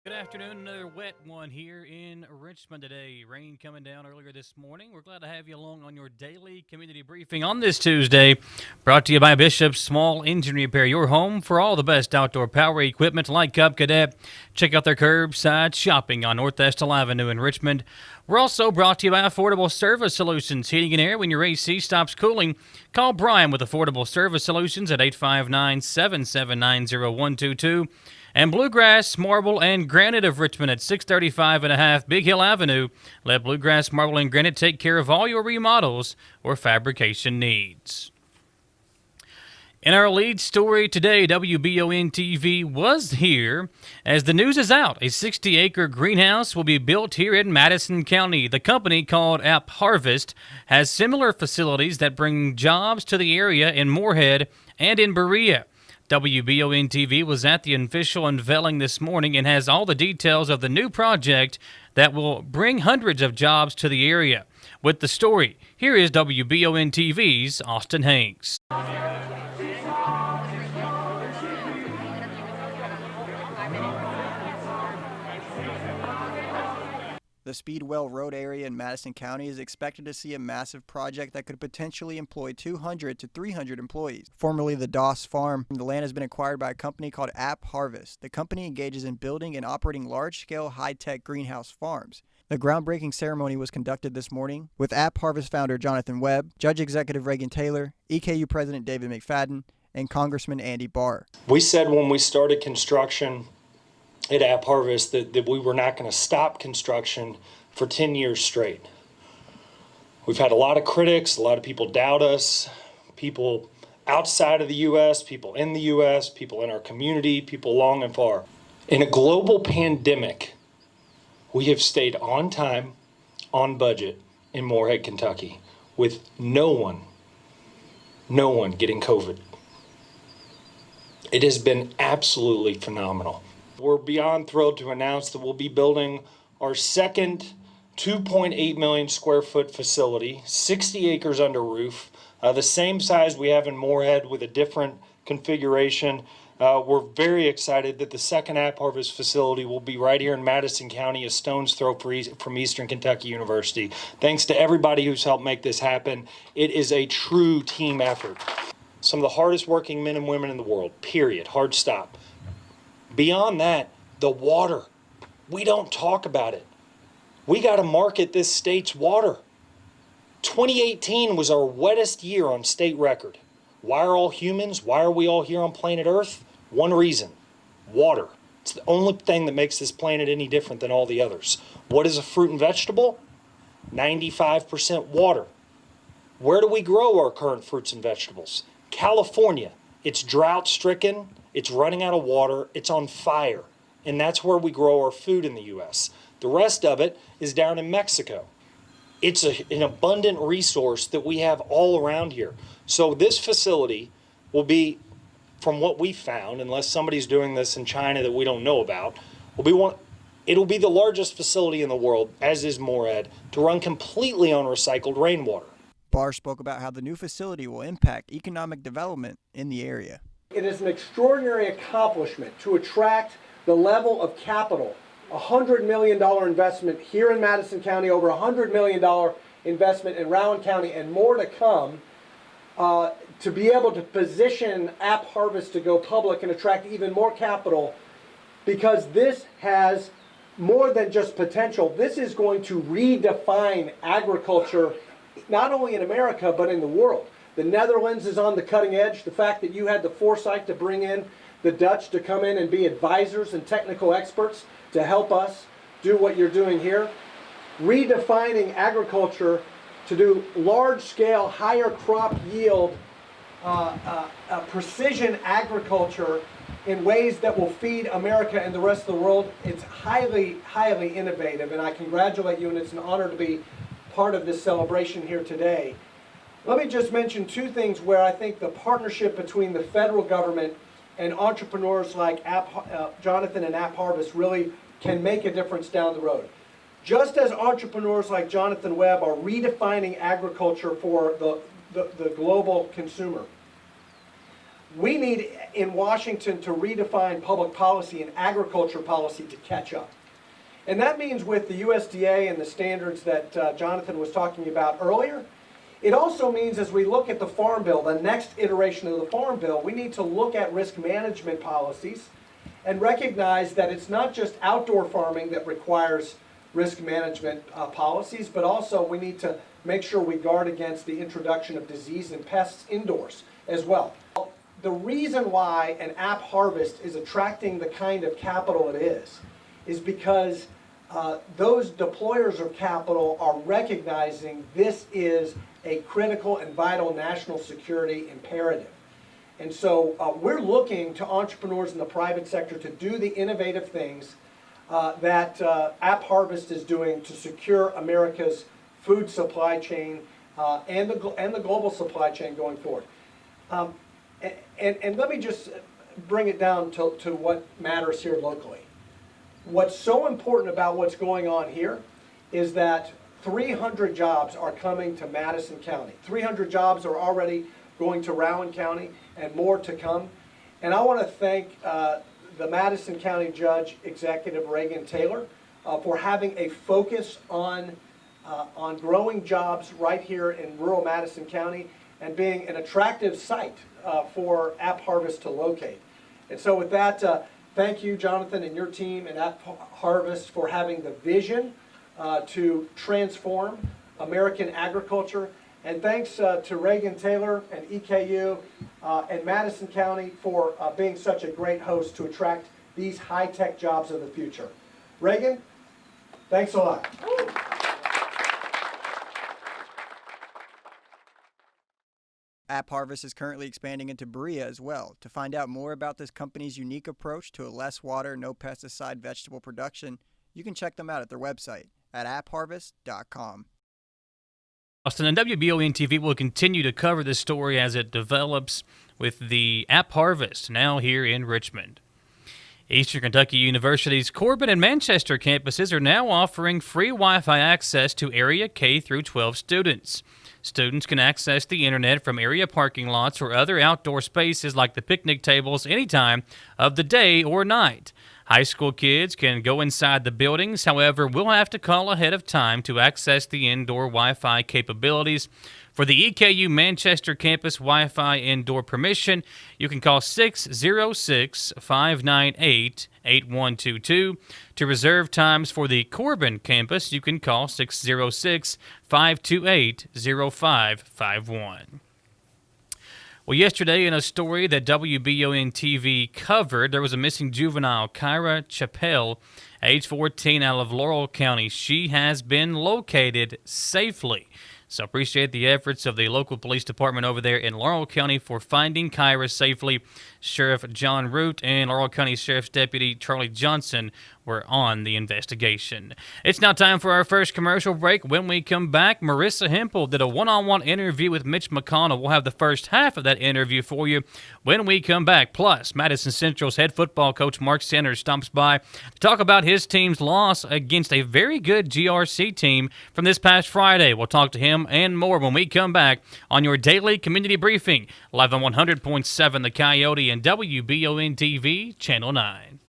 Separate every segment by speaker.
Speaker 1: Good afternoon. Another wet one here in Richmond today. Rain coming down earlier this morning. We're glad to have you along on your daily community briefing on this Tuesday. Brought to you by Bishop's Small Engine Repair, your home for all the best outdoor power equipment like Cub Cadet. Check out their curbside shopping on North Estill Avenue in Richmond. We're also brought to you by Affordable Service Solutions, heating and air when your AC stops cooling. Call Brian with Affordable Service Solutions at 859-779-0122. And Bluegrass, Marble, and Granite of Richmond at 635 and a half Big Hill Avenue. Let Bluegrass, Marble, and Granite take care of all your remodels or fabrication needs. In our lead story today, WBONTV was here as the news is out. A 60-acre greenhouse will be built here in Madison County. The company, called App Harvest, has similar facilities that bring jobs to the area in Moorhead and in Berea. WBONTV was at the official unveiling this morning and has all the details of the new project that will bring hundreds of jobs to the area. With the story, here is WBONTV's Austin Hanks.
Speaker 2: The Speedwell Road area in Madison County is expected to see a massive project that could potentially employ 200 to 300 employees. Formerly the Doss Farm, the land has been acquired by a company called App Harvest. The company engages in building and operating large-scale, high-tech greenhouse farms. The groundbreaking ceremony was conducted this morning with App Harvest founder Jonathan Webb, Judge Executive Reagan Taylor, EKU President David McFadden, and Congressman Andy Barr.
Speaker 3: We said when we started construction at App Harvest that we were not going to stop construction for 10 years straight. We've had a lot of critics, a lot of people doubt us, people outside of the U.S., people in the U.S., people in our community, people long and far. In a global pandemic, we have stayed on time, on budget in Moorhead, Kentucky, with no one getting COVID. It has been absolutely phenomenal. We're beyond thrilled to announce that we'll be building our second 2.8 million square foot facility, 60 acres under roof, the same size we have in Moorhead with a different configuration. We're very excited that the second App Harvest facility will be right here in Madison County, a stone's throw from Eastern Kentucky University. Thanks to everybody who's helped make this happen. It is a true team effort. Some of the hardest working men and women in the world, period, hard stop. Beyond that, the water. We don't talk about it. We got to market this state's water. 2018 was our wettest year on state record. Why are all humans? Why are we all here on planet Earth? One reason: water. It's the only thing that makes this planet any different than all the others. What is a fruit and vegetable? 95% water. Where do we grow our current fruits and vegetables? California. It's drought stricken. It's running out of water. It's on fire. And that's where we grow our food in the U.S. The rest of it is down in Mexico. It's an abundant resource that we have all around here. So this facility will be, from what we found, unless somebody's doing this in China that we don't know about, it'll be the largest facility in the world, as is Moorhead, to run completely on recycled rainwater.
Speaker 2: Barr spoke about how the new facility will impact economic development in the area.
Speaker 4: It is an extraordinary accomplishment to attract the level of capital, $100 million investment here in Madison County, over $100 million investment in Rowan County, and more to come, to be able to position App Harvest to go public and attract even more capital, because this has more than just potential. This is going to redefine agriculture, not only in America, but in the world. The Netherlands is on the cutting edge. The fact that you had the foresight to bring in the Dutch to come in and be advisors and technical experts to help us do what you're doing here. Redefining agriculture to do large-scale, higher crop yield, precision agriculture in ways that will feed America and the rest of the world. It's highly, highly innovative, and I congratulate you, and it's an honor to be part of this celebration here today. Let me just mention two things where I think the partnership between the federal government and entrepreneurs like Jonathan and App Harvest really can make a difference down the road. Just as entrepreneurs like Jonathan Webb are redefining agriculture for the global consumer, We need in Washington to redefine public policy and agriculture policy to catch up. And that means with the USDA and the standards that Jonathan was talking about earlier, it also means as we look at the Farm Bill, the next iteration of the Farm Bill, we need to look at risk management policies and recognize that it's not just outdoor farming that requires risk management policies, but also we need to make sure we guard against the introduction of disease and pests indoors as well. The reason why an app harvest is attracting the kind of capital it is because those deployers of capital are recognizing this is a critical and vital national security imperative. And so we're looking to entrepreneurs in the private sector to do the innovative things that App Harvest is doing to secure America's food supply chain and the global supply chain going forward. And let me just bring it down to what matters here locally. What's so important about what's going on here is that 300 jobs are coming to Madison County. 300 jobs are already going to Rowan County and more to come. And I want to thank the Madison County Judge Executive Reagan Taylor for having a focus on growing jobs right here in rural Madison County and being an attractive site for App Harvest to locate. And so with that, thank you, Jonathan, and your team and App Harvest for having the vision to transform American agriculture. And thanks to Reagan Taylor and EKU and Madison County for being such a great host to attract these high-tech jobs of the future. Reagan, thanks a lot.
Speaker 2: App Harvest is currently expanding into Berea as well. To find out more about this company's unique approach to a less water, no pesticide vegetable production, you can check them out at their website at appharvest.com.
Speaker 1: Austin, and WBONTV will continue to cover this story as it develops with the App Harvest now here in Richmond. Eastern Kentucky University's Corbin and Manchester campuses are now offering free Wi-Fi access to area K through 12 students. Students can access the internet from area parking lots or other outdoor spaces like the picnic tables any time of the day or night. High school kids can go inside the buildings, however, will have to call ahead of time to access the indoor Wi-Fi capabilities. For the EKU Manchester campus Wi-Fi indoor permission, you can call 606-598-8122. To reserve times for the Corbin campus, you can call 606-528-0551. Well, yesterday in a story that WBONTV covered, there was a missing juvenile, Kyra Chappell, age 14, out of Laurel County. She has been located safely. So appreciate the efforts of the local police department over there in Laurel County for finding Kyra safely. Sheriff John Root and Laurel County Sheriff's Deputy Charlie Johnson were on the investigation. It's now time for our first commercial break. When we come back, Marissa Hempel did a one-on-one interview with Mitch McConnell. We'll have the first half of that interview for you when we come back. Plus, Madison Central's head football coach Mark Sanders stops by to talk about his team's loss against a very good GRC team from this past Friday. We'll talk to him and more when we come back on your daily community briefing, live on 100.7 The Coyote and WBONTV Channel 9.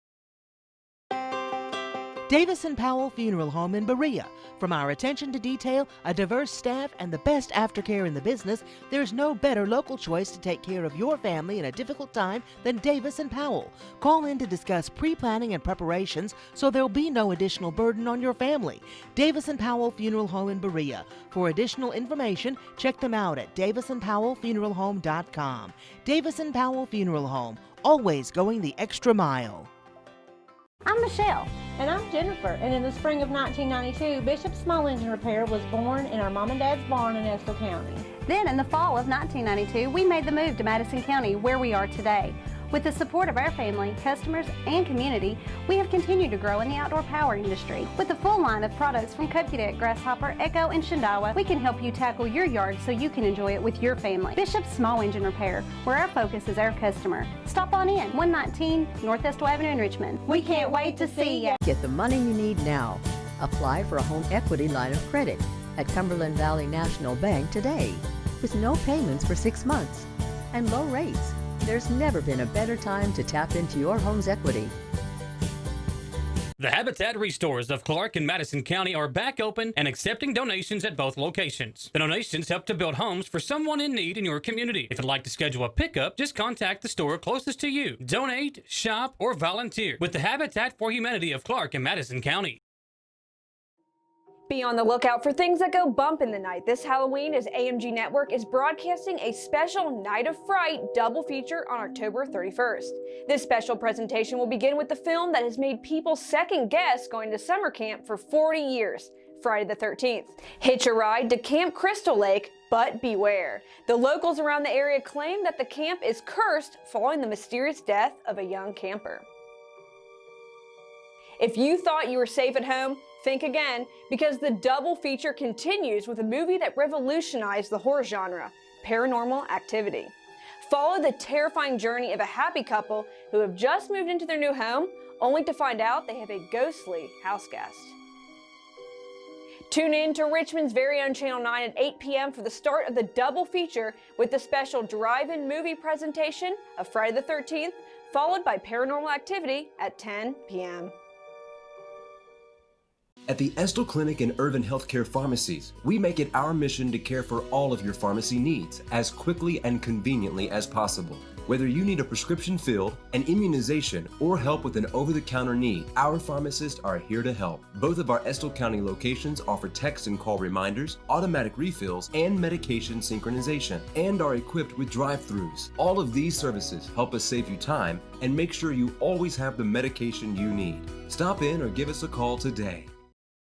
Speaker 5: Davis & Powell Funeral Home in Berea. From our attention to detail, a diverse staff, and the best aftercare in the business, there's no better local choice to take care of your family in a difficult time than Davis & Powell. Call in to discuss pre-planning and preparations so there'll be no additional burden on your family. Davis & Powell Funeral Home in Berea. For additional information, check them out at davisandpowellfuneralhome.com. Davis & Powell Funeral Home, always going the extra mile.
Speaker 6: I'm Michelle.
Speaker 7: And I'm Jennifer, and in the spring of 1992, Bishop Small Engine Repair was born in our mom and dad's barn in Estill County.
Speaker 6: Then in the fall of 1992, we made the move to Madison County, where we are today. With the support of our family, customers, and community, we have continued to grow in the outdoor power industry. With a full line of products from Kokudet, Grasshopper, Echo, and Shindawa, we can help you tackle your yard so you can enjoy it with your family. Bishop Small Engine Repair, where our focus is our customer. Stop on in, 119 North Estill Avenue in Richmond. We can't wait to see you.
Speaker 8: Get the money you need now. Apply for a home equity line of credit at Cumberland Valley National Bank today with no payments for 6 months and low rates. There's never been a better time to tap into your home's equity.
Speaker 1: The Habitat Restores of Clark and Madison County are back open and accepting donations at both locations. The donations help to build homes for someone in need in your community. If you'd like to schedule a pickup, just contact the store closest to you. Donate, shop, or volunteer with the Habitat for Humanity of Clark and Madison County.
Speaker 9: Be on the lookout for things that go bump in the night this Halloween, as AMG Network is broadcasting a special Night of Fright double feature on October 31st. This special presentation will begin with the film that has made people second guess going to summer camp for 40 years, Friday the 13th. Hitch a ride to Camp Crystal Lake, but beware. The locals around the area claim that the camp is cursed following the mysterious death of a young camper. If you thought you were safe at home, think again, because the double feature continues with a movie that revolutionized the horror genre, Paranormal Activity. Follow the terrifying journey of a happy couple who have just moved into their new home, only to find out they have a ghostly house guest. Tune in to Richmond's very own Channel 9 at 8 p.m. for the start of the double feature with the special drive-in movie presentation of Friday the 13th, followed by Paranormal Activity at 10 p.m.
Speaker 10: At the Estill Clinic and Irvin Healthcare Pharmacies, we make it our mission to care for all of your pharmacy needs as quickly and conveniently as possible. Whether you need a prescription filled, an immunization, or help with an over-the-counter need, our pharmacists are here to help. Both of our Estill County locations offer text and call reminders, automatic refills, and medication synchronization, and are equipped with drive-thrus. All of these services help us save you time and make sure you always have the medication you need. Stop in or give us a call today.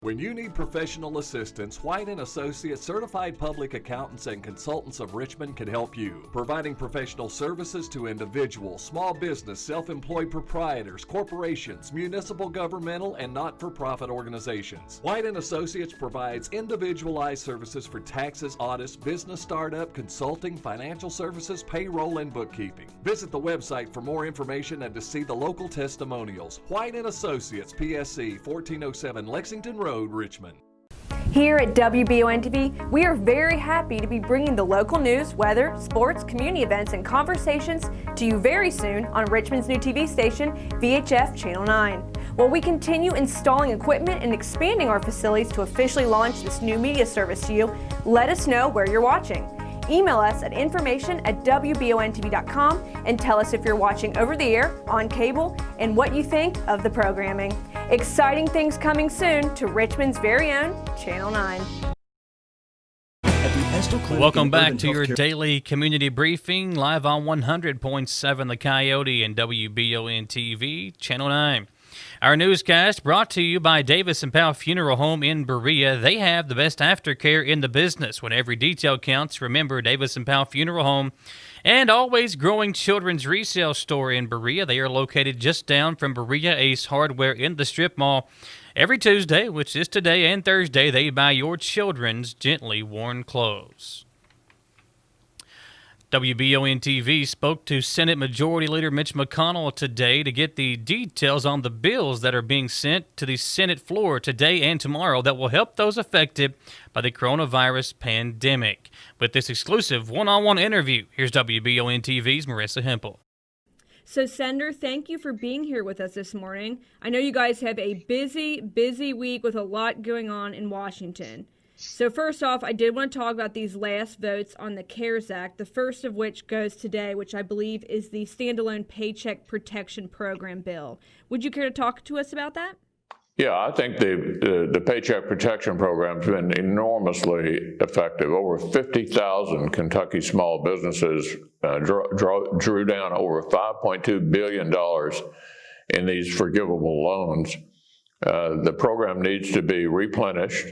Speaker 11: When you need professional assistance, White & Associates Certified Public Accountants and Consultants of Richmond can help you, providing professional services to individuals, small business, self-employed proprietors, corporations, municipal, governmental, and not-for-profit organizations. White & Associates provides individualized services for taxes, audits, business startup, consulting, financial services, payroll, and bookkeeping. Visit the website for more information and to see the local testimonials. White & Associates, PSC, 1407 Lexington Road, Richmond.
Speaker 9: Here at WBONTV, we are very happy to be bringing the local news, weather, sports, community events, and conversations to you very soon on Richmond's new TV station, VHF Channel 9. While we continue installing equipment and expanding our facilities to officially launch this new media service to you, let us know where you're watching. Email us at information@wbontv.com and tell us if you're watching over the air, on cable, and what you think of the programming. Exciting things coming soon to Richmond's very own Channel 9.
Speaker 1: Welcome back to your daily community briefing, live on 100.7 The Coyote and WBONTV, Channel 9. Our newscast brought to you by Davis & Powell Funeral Home in Berea. They have the best aftercare in the business. When every detail counts, remember Davis & Powell Funeral Home. And always growing children's resale store in Berea. They are located just down from Berea Ace Hardware in the Strip Mall. Every Tuesday, which is today and Thursday, they buy your children's gently worn clothes. WBONTV spoke to Senate Majority Leader Mitch McConnell today to get the details on the bills that are being sent to the Senate floor today and tomorrow that will help those affected by the coronavirus pandemic. With this exclusive one-on-one interview, here's WBONTV's Marissa Hempel.
Speaker 12: So, Senator, thank you for being here with us this morning. I know you guys have a busy week with a lot going on in Washington. So first off, I did want to talk about these last votes on the CARES Act, the first of which goes today, which I believe is the Standalone Paycheck Protection Program bill. Would you care to talk to us about that?
Speaker 13: Yeah, I think the Paycheck Protection Program has been enormously effective. Over 50,000 Kentucky small businesses drew down over $5.2 billion in these forgivable loans. The program needs to be replenished,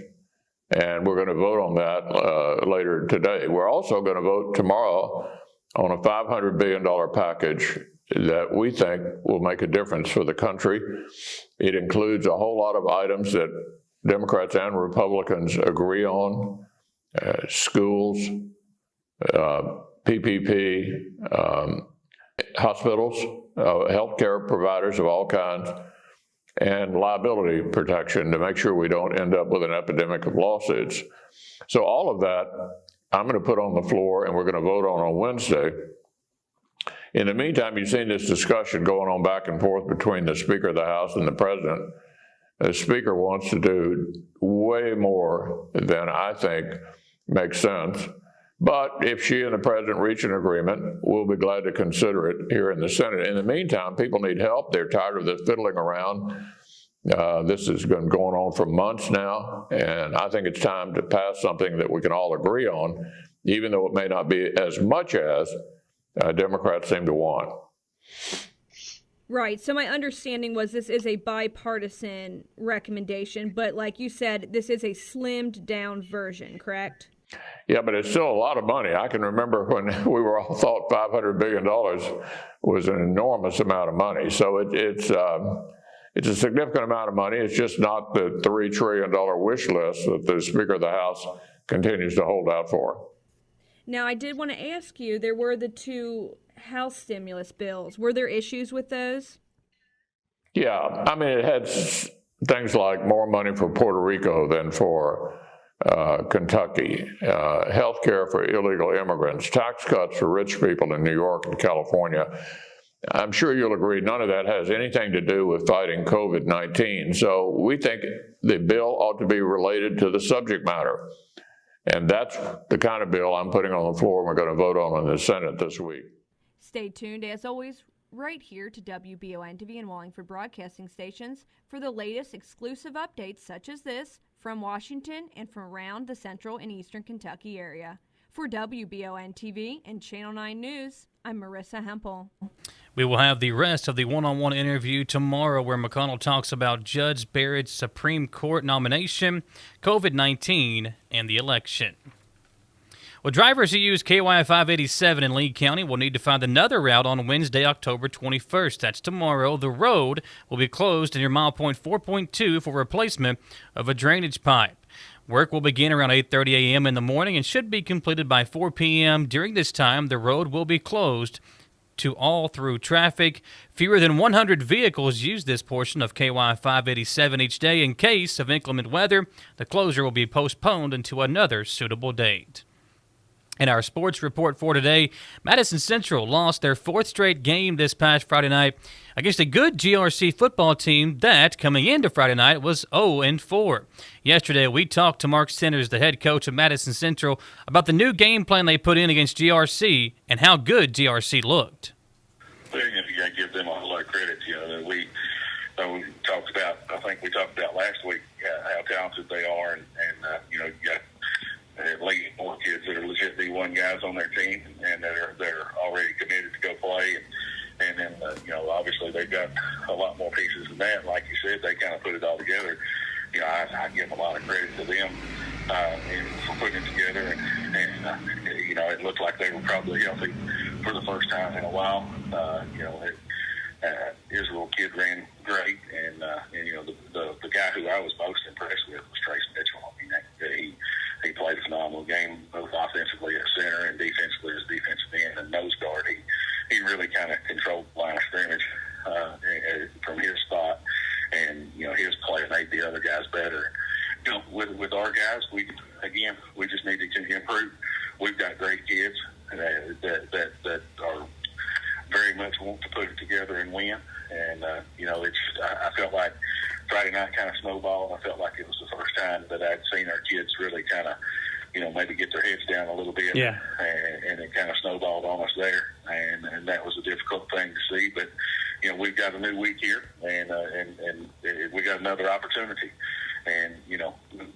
Speaker 13: and we're going to vote on that later today. We're also going to vote tomorrow on a $500 billion package that we think will make a difference for the country. It includes a whole lot of items that Democrats and Republicans agree on: schools, PPP, hospitals, healthcare providers of all kinds, and liability protection to make sure we don't end up with an epidemic of lawsuits. So all of that I'm going to put on the floor and we're going to vote on Wednesday. In the meantime, you've seen this discussion going on back and forth between the Speaker of the House and the President. The Speaker wants to do way more than I think makes sense. But if she and the President reach an agreement, we'll be glad to consider it here in the Senate. In the meantime, people need help. They're tired of this fiddling around. This has been going on for months now, and I think it's time to pass something that we can all agree on, even though it may not be as much as Democrats seem to want.
Speaker 12: Right. So my understanding was this is a bipartisan recommendation, but like you said, this is a slimmed down version, correct?
Speaker 13: Yeah, but it's still a lot of money. I can remember when we were all thought $500 billion was an enormous amount of money. So it's a significant amount of money. It's just not the $3 trillion wish list that the Speaker of the House continues to hold out for.
Speaker 12: Now, I did want to ask you, there were the 2 House stimulus bills. Were there issues with those?
Speaker 13: Yeah, I mean, it had things like more money for Puerto Rico than for Kentucky, health care for illegal immigrants, tax cuts for rich people in New York and California. I'm sure you'll agree none of that has anything to do with fighting COVID-19. So we think the bill ought to be related to the subject matter. And that's the kind of bill I'm putting on the floor and we're going to vote on in the Senate this week.
Speaker 12: Stay tuned, as always, right here to WBONTV and Wallingford Broadcasting Stations for the latest exclusive updates such as this from Washington and from around the central and eastern Kentucky area. For WBONTV and Channel 9 News, I'm Marissa Hempel.
Speaker 1: We will have the rest of the one-on-one interview tomorrow where McConnell talks about Judge Barrett's Supreme Court nomination, COVID-19, and the election. Well, drivers who use KY 587 in Lee County will need to find another route on Wednesday, October 21st. That's tomorrow. The road will be closed near mile point 4.2 for replacement of a drainage pipe. Work will begin around 8:30 a.m. in the morning and should be completed by 4 p.m. During this time, the road will be closed to all through traffic. Fewer than 100 vehicles use this portion of KY 587 each day. In case of inclement weather, the closure will be postponed until another suitable date. In our sports report for today, Madison Central lost their 4th straight game this past Friday night against a good GRC football team that, coming into Friday night, was 0-4. Yesterday, we talked to Mark Centers, the head coach of Madison Central, about the new game plan they put in against GRC and how good GRC looked.
Speaker 14: You got to give them a lot of credit. We talked about, I think we talked about last week how talented they are, and you got at least 4 kids that are legit D1 guys on their team, and they're already committed to go play. And then, obviously they've got a lot more pieces than that. Like you said, they kind of put it all together. I give a lot of credit to them for putting it together. And it looked like they were probably healthy for the first time in a while. Israel kid ran great, and the guy who I was most impressed with was Tracy Mitchell. I mean, he played a phenomenal game, both offensively at center and defensively as defensive end and nose guard. He really kind of controlled the line of scrimmage from his spot, and his play made the other guys better. With our guys, we just need to improve. We've got great kids that are very much want to put it together and win. And I felt like Friday night kind of snowballed. I felt like it was the first time that I'd seen our kids really kind of, maybe get their heads down a little bit.
Speaker 1: Yeah.
Speaker 14: And it kind of snowballed on us there. And that was a difficult thing to see. But, we've got a new week here, and we got another opportunity. And,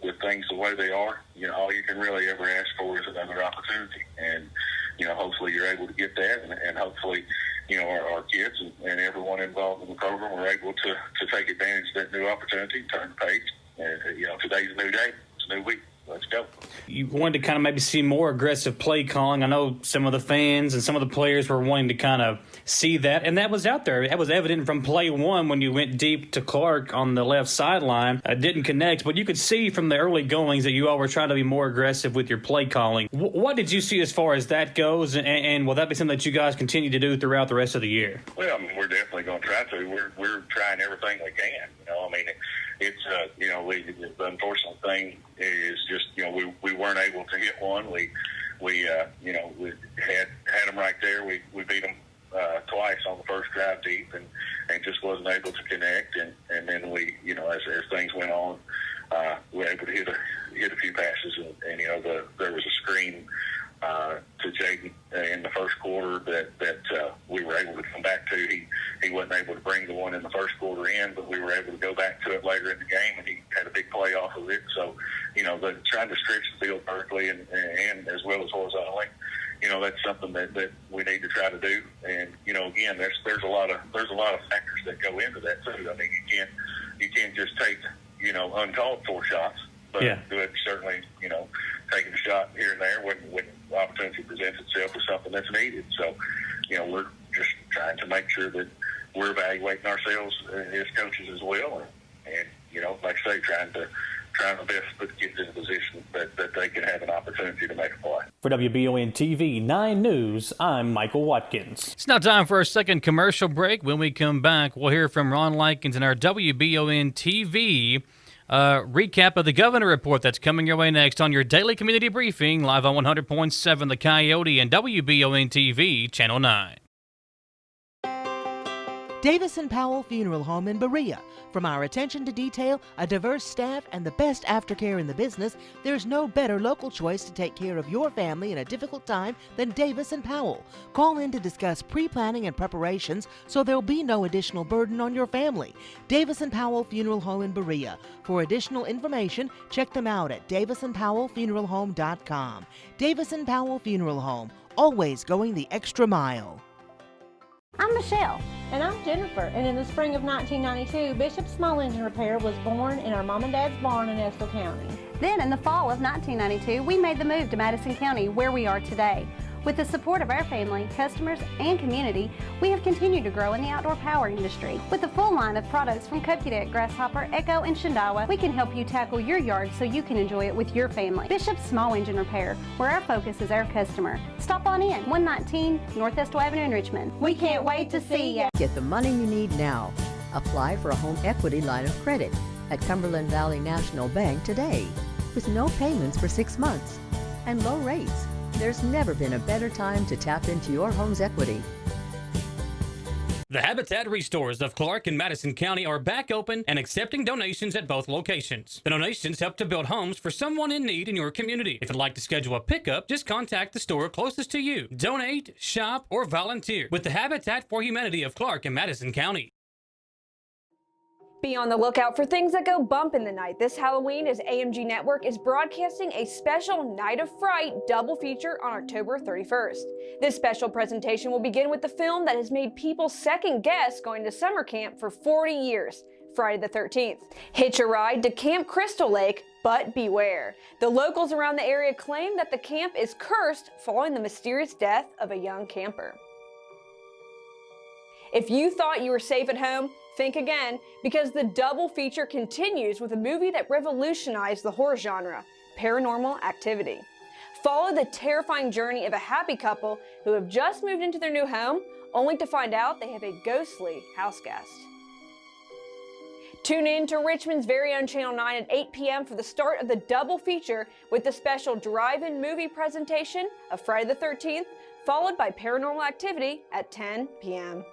Speaker 14: with things the way they are, all you can really ever ask for is another opportunity. And, hopefully you're able to get that, and hopefully, our kids and everyone involved in the program are able to take advantage of that new opportunity, turn the page. And, today's a new day. It's a new week. Let's go.
Speaker 1: You wanted to kind of maybe see more aggressive play calling. I know some of the fans and some of the players were wanting to kind of see that, and that was out there. That was evident from play one when you went deep to Clark on the left sideline. Didn't connect, but you could see from the early goings that you all were trying to be more aggressive with your play calling. What did you see as far as that goes, and will that be something that you guys continue to do throughout the rest of the year?
Speaker 14: Well, I mean, we're definitely going to try to. We're trying everything we can. It's the unfortunate thing is just we weren't able to hit one. We had them right there. We beat them twice on the first drive deep and just wasn't able to connect. And then we, as things went on, we were able to hit a few passes. And there was a screen to Jaden in the first quarter that we were able to come back to. He wasn't able to bring the one in the first quarter in, but we were able to go back to it later in the game, and he had a big play off of it. So, trying to stretch the field vertically and as well as horizontally, that's something that we need to try to do. And again, there's a lot of factors that go into that too. I mean, you can't just take uncalled for shots, but certainly taking a shot here and there when the opportunity presents itself is something that's needed. So, we're just trying to make sure that we're evaluating ourselves as coaches as well, and like I say, trying to best put kids in a position that they can have an opportunity to make a play.
Speaker 1: For WBONTV 9 News, I'm Michael Watkins. It's now time for our second commercial break. When we come back, we'll hear from Ron Likens in our WBONTV recap of the Governor Report that's coming your way next on your daily community briefing, live on 100.7 The Coyote and WBONTV Channel 9.
Speaker 5: Davis & Powell Funeral Home in Berea. From our attention to detail, a diverse staff, and the best aftercare in the business, there's no better local choice to take care of your family in a difficult time than Davis & Powell. Call in to discuss pre-planning and preparations so there'll be no additional burden on your family. Davis & Powell Funeral Home in Berea. For additional information, check them out at davisandpowellfuneralhome.com. Davis & Powell Funeral Home, always going the extra mile.
Speaker 6: I'm Michelle.
Speaker 7: And I'm Jennifer. And in the spring of 1992, Bishop Small Engine Repair was born in our mom and dad's barn in Estill County.
Speaker 6: Then in the fall of 1992, we made the move to Madison County, where we are today. With the support of our family, customers, and community, we have continued to grow in the outdoor power industry. With a full line of products from Cupcadet, Grasshopper, Echo, and Shindawa, we can help you tackle your yard so you can enjoy it with your family. Bishop Small Engine Repair, where our focus is our customer. Stop on in, 119 North Estill Avenue in Richmond. We can't wait to see you.
Speaker 8: Get the money you need now. Apply for a home equity line of credit at Cumberland Valley National Bank today, with no payments for 6 months and low rates. There's never been a better time to tap into your home's equity.
Speaker 1: The Habitat Restores of Clark and Madison County are back open and accepting donations at both locations. The donations help to build homes for someone in need in your community. If you'd like to schedule a pickup, just contact the store closest to you. Donate, shop, or volunteer with the Habitat for Humanity of Clark and Madison County.
Speaker 9: Be on the lookout for things that go bump in the night this Halloween, as AMG Network is broadcasting a special Night of Fright double feature on October 31st. This special presentation will begin with the film that has made people second guess going to summer camp for 40 years, Friday the 13th. Hitch a ride to Camp Crystal Lake, but beware. The locals around the area claim that the camp is cursed following the mysterious death of a young camper. If you thought you were safe at home, think again, because the double feature continues with a movie that revolutionized the horror genre, Paranormal Activity. Follow the terrifying journey of a happy couple who have just moved into their new home, only to find out they have a ghostly house guest. Tune in to Richmond's very own Channel 9 at 8 p.m. for the start of the double feature with the special drive-in movie presentation of Friday the 13th, followed by Paranormal Activity at 10 p.m.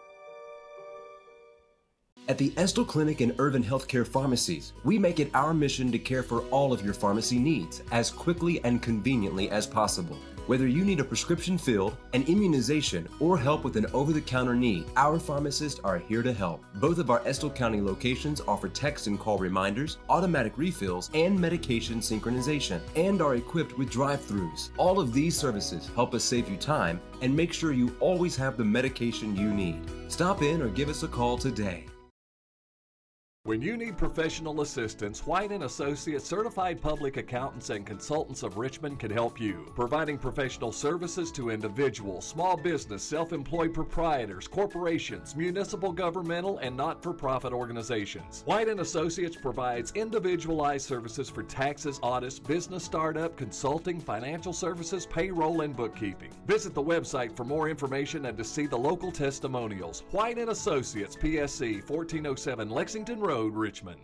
Speaker 10: At the Estill Clinic and Irvin Healthcare Pharmacies, we make it our mission to care for all of your pharmacy needs as quickly and conveniently as possible. Whether you need a prescription filled, an immunization, or help with an over-the-counter need, our pharmacists are here to help. Both of our Estill County locations offer text and call reminders, automatic refills, and medication synchronization, and are equipped with drive-thrus. All of these services help us save you time and make sure you always have the medication you need. Stop in or give us a call today.
Speaker 11: When you need professional assistance, White & Associates Certified Public Accountants and Consultants of Richmond can help you, providing professional services to individuals, small business, self-employed proprietors, corporations, municipal, governmental, and not-for-profit organizations. White & Associates provides individualized services for taxes, audits, business startup, consulting, financial services, payroll, and bookkeeping. Visit the website for more information and to see the local testimonials. White & Associates, PSC, 1407 Lexington Road, Richmond.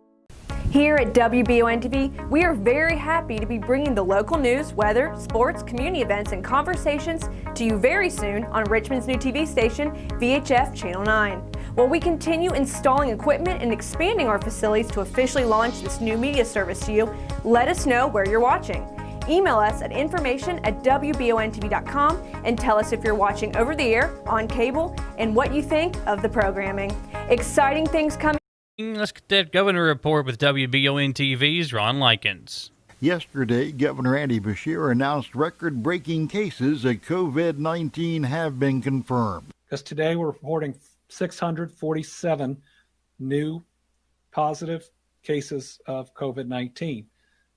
Speaker 9: Here at WBONTV, we are very happy to be bringing the local news, weather, sports, community events, and conversations to you very soon on Richmond's new TV station, VHF Channel 9. While we continue installing equipment and expanding our facilities to officially launch this new media service to you, let us know where you're watching. Email us at information@WBONTV.com and tell us if you're watching over the air, on cable, and what you think of the programming. Exciting things coming.
Speaker 1: Let's get that governor report with WBON-TV's Ron Likens.
Speaker 15: Yesterday, Governor Andy Beshear announced record-breaking cases of COVID-19 have been confirmed.
Speaker 16: Because today we're reporting 647 new positive cases of COVID-19.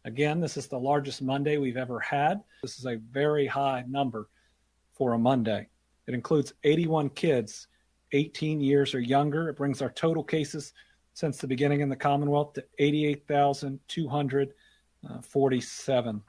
Speaker 16: Again, this is the largest Monday we've ever had. This is a very high number for a Monday. It includes 81 kids, 18 years or younger. It brings our total cases since the beginning in the Commonwealth to 88,247.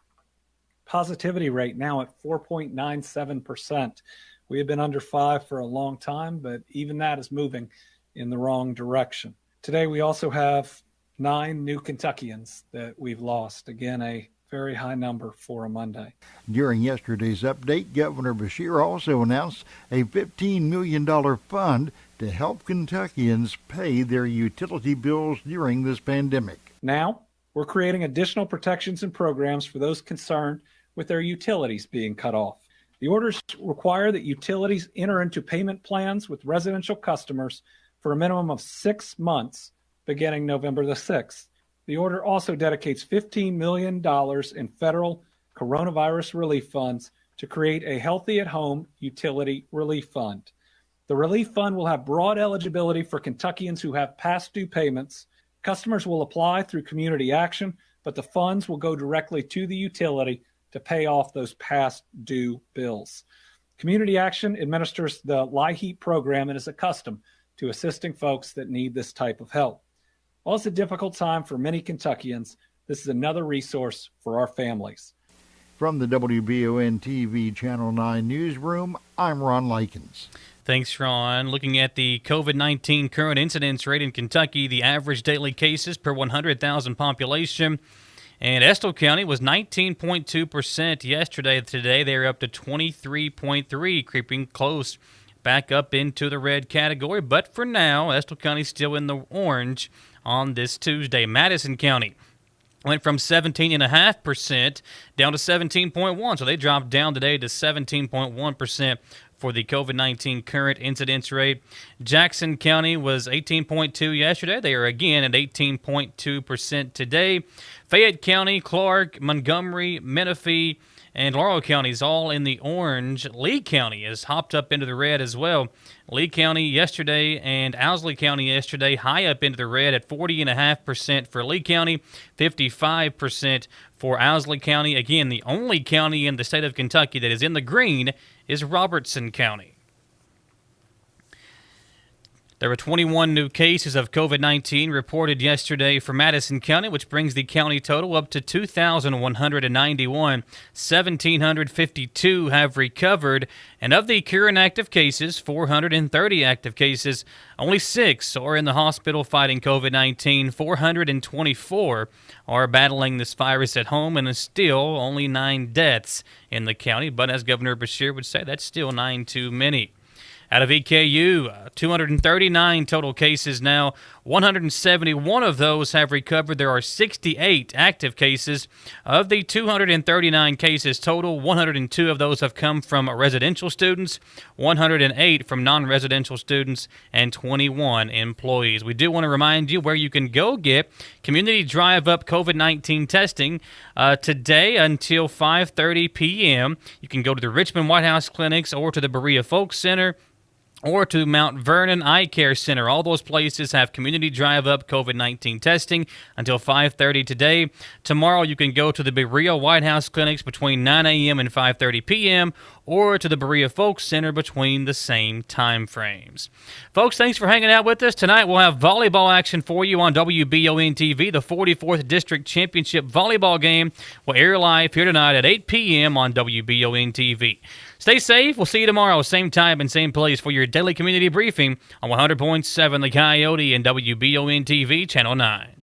Speaker 16: Positivity rate now at 4.97%. We have been under 5 for a long time, but even that is moving in the wrong direction. Today we also have 9 new Kentuckians that we've lost. Again, a very high number for a Monday.
Speaker 15: During yesterday's update, Governor Beshear also announced a $15 million fund to help Kentuckians pay their utility bills during this pandemic.
Speaker 16: Now, we're creating additional protections and programs for those concerned with their utilities being cut off. The orders require that utilities enter into payment plans with residential customers for a minimum of 6 months beginning November the 6th. The order also dedicates $15 million in federal coronavirus relief funds to create a Healthy at Home utility relief fund. The relief fund will have broad eligibility for Kentuckians who have past due payments. Customers will apply through community action, but the funds will go directly to the utility to pay off those past due bills. Community Action administers the LIHEAP program and is accustomed to assisting folks that need this type of help. While it's a difficult time for many Kentuckians, this is another resource for our families.
Speaker 15: From the WBON-TV Channel 9 newsroom, I'm Ron Likens.
Speaker 1: Thanks, Ron. Looking at the COVID-19 current incidence rate in Kentucky, the average daily cases per 100,000 population, and Estill County was 19.2% yesterday. Today, they're up to 23.3%, creeping close back up into the red category. But for now, Estill County still in the orange on this Tuesday. Madison County went from 17.5% down to 17.1%. So they dropped down today to 17.1% for the COVID-19 current incidence rate. Jackson County was 18.2% yesterday. They are again at 18.2% today. Fayette County, Clark, Montgomery, Menifee, and Laurel County is all in the orange. Lee County has hopped up into the red as well. Lee County yesterday and Owsley County yesterday high up into the red at 40.5% for Lee County, 55% for Owsley County. Again, the only county in the state of Kentucky that is in the green is Robertson County. There were 21 new cases of COVID-19 reported yesterday for Madison County, which brings the county total up to 2,191. 1,752 have recovered, and of the current active cases, 430 active cases, only 6 are in the hospital fighting COVID-19. 424 are battling this virus at home, and still only 9 deaths in the county. But as Governor Beshear would say, that's still 9 too many. Out of EKU, 239 total cases now. 171 of those have recovered. There are 68 active cases. Of the 239 cases total, 102 of those have come from residential students, 108 from non-residential students, and 21 employees. We do want to remind you where you can go get community drive-up COVID-19 testing today until 5:30 p.m. You can go to the Richmond White House Clinics or to the Berea Folk Center, or to Mount Vernon Eye Care Center. All those places have community drive-up COVID-19 testing until 5:30 today. Tomorrow you can go to the Berea White House Clinics between 9 a.m. and 5:30 p.m. or to the Berea Folk Center between the same time frames. Folks, thanks for hanging out with us. Tonight we'll have volleyball action for you on WBON-TV. The 44th District Championship Volleyball game will air live here tonight at 8 p.m. on WBON-TV. Stay safe. We'll see you tomorrow, same time and same place for your daily community briefing on 100.7 The Coyote and WBON-TV Channel 9.